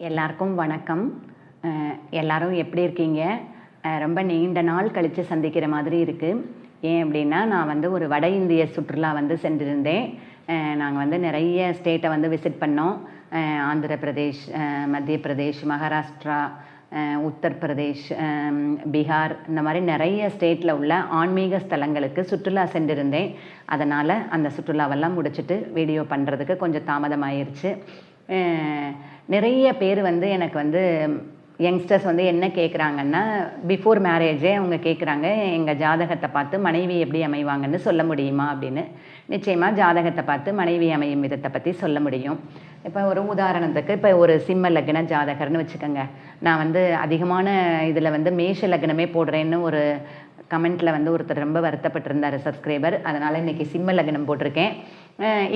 எல்லாருக்கும் வணக்கம். எல்லாரும் எப்படி இருக்கீங்க? ரொம்ப நீண்ட நாள் கழித்து சந்திக்கிற மாதிரி இருக்குது. ஏன் அப்படின்னா, நான் வந்து ஒரு வட இந்திய சுற்றுலா வந்து சென்றிருந்தேன். நாங்கள் வந்து நிறைய ஸ்டேட்டை வந்து விசிட் பண்ணோம். ஆந்திர பிரதேஷ், மத்திய பிரதேஷ், மகாராஷ்டிரா, உத்தரப்பிரதேஷ், பீகார், இந்த மாதிரி நிறைய ஸ்டேட்டில் உள்ள ஆன்மீக ஸ்தலங்களுக்கு சுற்றுலா சென்றிருந்தேன். அதனால் அந்த சுற்றுலாவெல்லாம் முடிச்சுட்டு வீடியோ பண்ணுறதுக்கு கொஞ்சம் தாமதமாயிருச்சு. நிறைய பேர் வந்து எனக்கு வந்து யங்ஸ்டர்ஸ் வந்து என்ன கேட்குறாங்கன்னா, பிஃபோர் மேரேஜே அவங்க கேட்குறாங்க, எங்கள் ஜாதகத்தை பார்த்து மனைவி எப்படி அமைவாங்கன்னு சொல்ல முடியுமா அப்படின்னு. நிச்சயமாக ஜாதகத்தை பார்த்து மனைவி அமையும் விதத்தை பற்றி சொல்ல முடியும். இப்போ ஒரு உதாரணத்துக்கு, இப்போ ஒரு சிம்ம லக்ன ஜாதகர்னு வச்சுக்கோங்க. நான் வந்து அதிகமான இதில் வந்து மேஷ லக்னமே போடுறேன்னு ஒரு கமெண்ட்டில் வந்து ஒருத்தர் ரொம்ப வருத்தப்பட்டிருந்தார் சப்ஸ்கிரைபர். அதனால் இன்றைக்கி சிம்ம லக்னம் போட்டிருக்கேன்.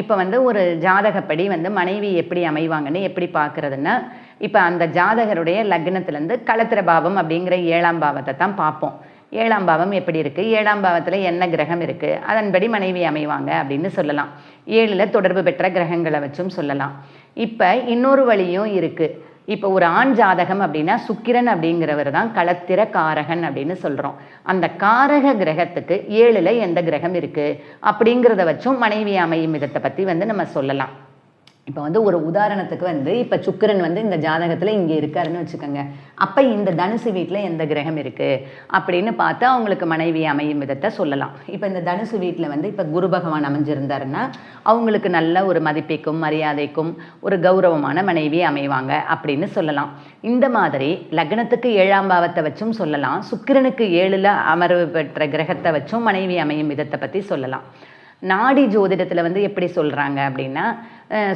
இப்போ வந்து ஒரு ஜாதகப்படி வந்து மனைவி எப்படி அமைவாங்கன்னு எப்படி பார்க்குறதுன்னா, இப்போ அந்த ஜாதகருடைய லக்னத்துலேருந்து களத்திர பாவம் அப்படிங்கிற 7ஆம் பாவத்தை தான் பார்ப்போம். 7ஆம் பாவம் எப்படி இருக்குது, 7ஆம் பாவத்தில் என்ன கிரகம் இருக்குது, அதன்படி மனைவி அமைவாங்க அப்படின்னு சொல்லலாம். 7ல் தொடர்பு பெற்ற கிரகங்களை வச்சும் சொல்லலாம். இப்போ இன்னொரு வழியும் இருக்குது. இப்போ ஒரு ஆண் ஜாதகம் அப்படின்னா சுக்கிரன் அப்படிங்கிறவர் தான் களத்திர காரகன் அப்படின்னு சொல்கிறோம். அந்த காரக கிரகத்துக்கு 7ல் எந்த கிரகம் இருக்குது அப்படிங்கிறத வச்சும் மனைவி அமையும் விதத்தை பற்றி வந்து நம்ம சொல்லலாம். இப்போ வந்து ஒரு உதாரணத்துக்கு வந்து இப்போ சுக்கிரன் வந்து இந்த ஜாதகத்தில் இங்கே இருக்காருன்னு வச்சுக்கோங்க. அப்போ இந்த தனுசு வீட்டில் எந்த கிரகம் இருக்குது அப்படின்னு பார்த்து அவங்களுக்கு மனைவி அமையும் விதத்தை சொல்லலாம். இப்போ இந்த தனுசு வீட்டில் வந்து இப்போ குரு பகவான் அமைஞ்சிருந்தாருன்னா அவங்களுக்கு நல்ல ஒரு மதிப்பிற்கும் மரியாதைக்கும் ஒரு கௌரவமான மனைவி அமைவாங்க அப்படின்னு சொல்லலாம். இந்த மாதிரி லக்னத்துக்கு 7ஆம் பாவத்தை வச்சும் சொல்லலாம். சுக்கிரனுக்கு 7ல் அமர்வு பெற்ற கிரகத்தை வச்சும் மனைவி அமையும் விதத்தை பற்றி சொல்லலாம். நாடி ஜோதிடத்தில் வந்து எப்படி சொல்கிறாங்க அப்படின்னா,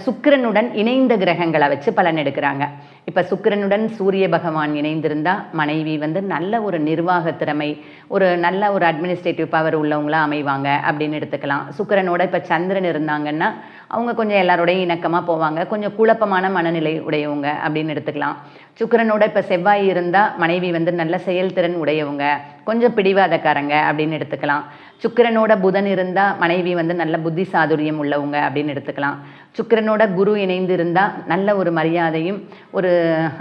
சுக்கிரனுடன் இணைந்த கிரகங்களை வச்சு பலன் எடுக்கிறாங்க. இப்போ சுக்கிரனுடன் சூரிய பகவான் இணைந்திருந்தால் மனைவி வந்து நல்ல ஒரு நிர்வாக திறமை, ஒரு நல்ல ஒரு அட்மினிஸ்ட்ரேட்டிவ் பவர் உள்ளவங்களாக அமைவாங்க அப்படின்னு எடுத்துக்கலாம். சுக்கிரனோட இப்போ சந்திரன் இருந்தாங்கன்னா அவங்க கொஞ்சம் எல்லாரோடையும் இணக்கமாக போவாங்க, கொஞ்சம் குழப்பமான மனநிலை உடையவங்க அப்படின்னு எடுத்துக்கலாம். சுக்கிரனோட இப்போ செவ்வாய் இருந்தால் மனைவி வந்து நல்ல செயல்திறன் உடையவங்க, கொஞ்சம் பிடிவாதக்காரங்க அப்படின்னு எடுத்துக்கலாம். சுக்கிரனோட புதன் இருந்தால் மனைவி வந்து நல்ல புத்தி சாதுரியம் உள்ளவங்க அப்படின்னு எடுத்துக்கலாம். சுக்கிரனோட குரு இணைந்து இருந்தால் நல்ல ஒரு மரியாதையும் ஒரு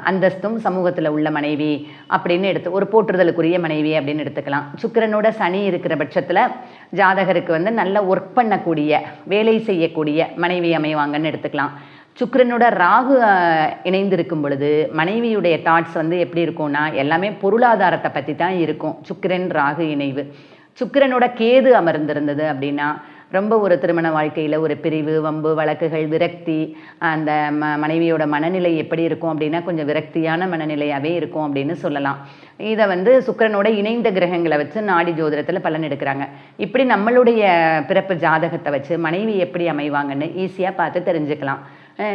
அந்தஸ்தும் சமூகத்தில் உள்ள மனைவி அப்படின்னு ஒரு போற்றுதலுக்குரிய மனைவி அப்படின்னு எடுத்துக்கலாம். சுக்கிரனோட சனி இருக்கிற பட்சத்தில் ஜாதகருக்கு வந்து நல்ல ஒர்க் பண்ணக்கூடிய, வேலை செய்யக்கூடிய மனைவி அமைவாங்கன்னு எடுத்துக்கலாம். சுக்கிரனோட ராகு இணைந்திருக்கும் பொழுது மனைவியுடைய தாட்ஸ் வந்து எப்படி இருக்கும்னா, எல்லாமே பொருளாதாரத்தை பற்றி தான் இருக்கும். சுக்கிரன் ராகு இணைவு. சுக்கிரனோட கேது அமர்ந்திருந்தது அப்படின்னா ரொம்ப ஒரு திருமண வாழ்க்கையில் ஒரு பிரிவு, வம்பு, வழக்குகள், விரக்தி, அந்த மனைவியோட மனநிலை எப்படி இருக்கும் அப்படின்னா கொஞ்சம் விரக்தியான மனநிலையாகவே இருக்கும் அப்படின்னு சொல்லலாம். இதை வந்து சுக்கிரனோட இணைந்த கிரகங்களை வச்சு நாடி ஜோதிடத்தில் பலன் எடுக்கிறாங்க. இப்படி நம்மளுடைய பிறப்பு ஜாதகத்தை வச்சு மனைவி எப்படி அமைவாங்கன்னு ஈஸியாக பார்த்து தெரிஞ்சுக்கலாம்.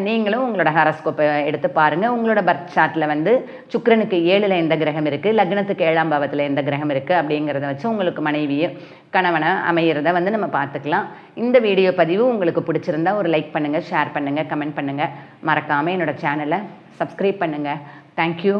நீங்களும் உங்களோட ஹாரோஸ்கோப்பை எடுத்து பாருங்கள். உங்களோட பர்த் சார்ட்டில் வந்து சுக்கிரனுக்கு 7ல் எந்த கிரகம் இருக்குது, லக்னத்துக்கு 7ஆம் பாவத்தில் எந்த கிரகம் இருக்குது அப்படிங்கிறத வச்சு உங்களுக்கு மனைவியை கணவனை அமையிறத வந்து நம்ம பார்த்துக்கலாம். இந்த வீடியோ பதிவு உங்களுக்கு பிடிச்சிருந்தா ஒரு லைக் பண்ணுங்கள், ஷேர் பண்ணுங்கள், கமெண்ட் பண்ணுங்கள். மறக்காமல் என்னோடய சேனலை சப்ஸ்கிரைப் பண்ணுங்கள். தேங்க்யூ.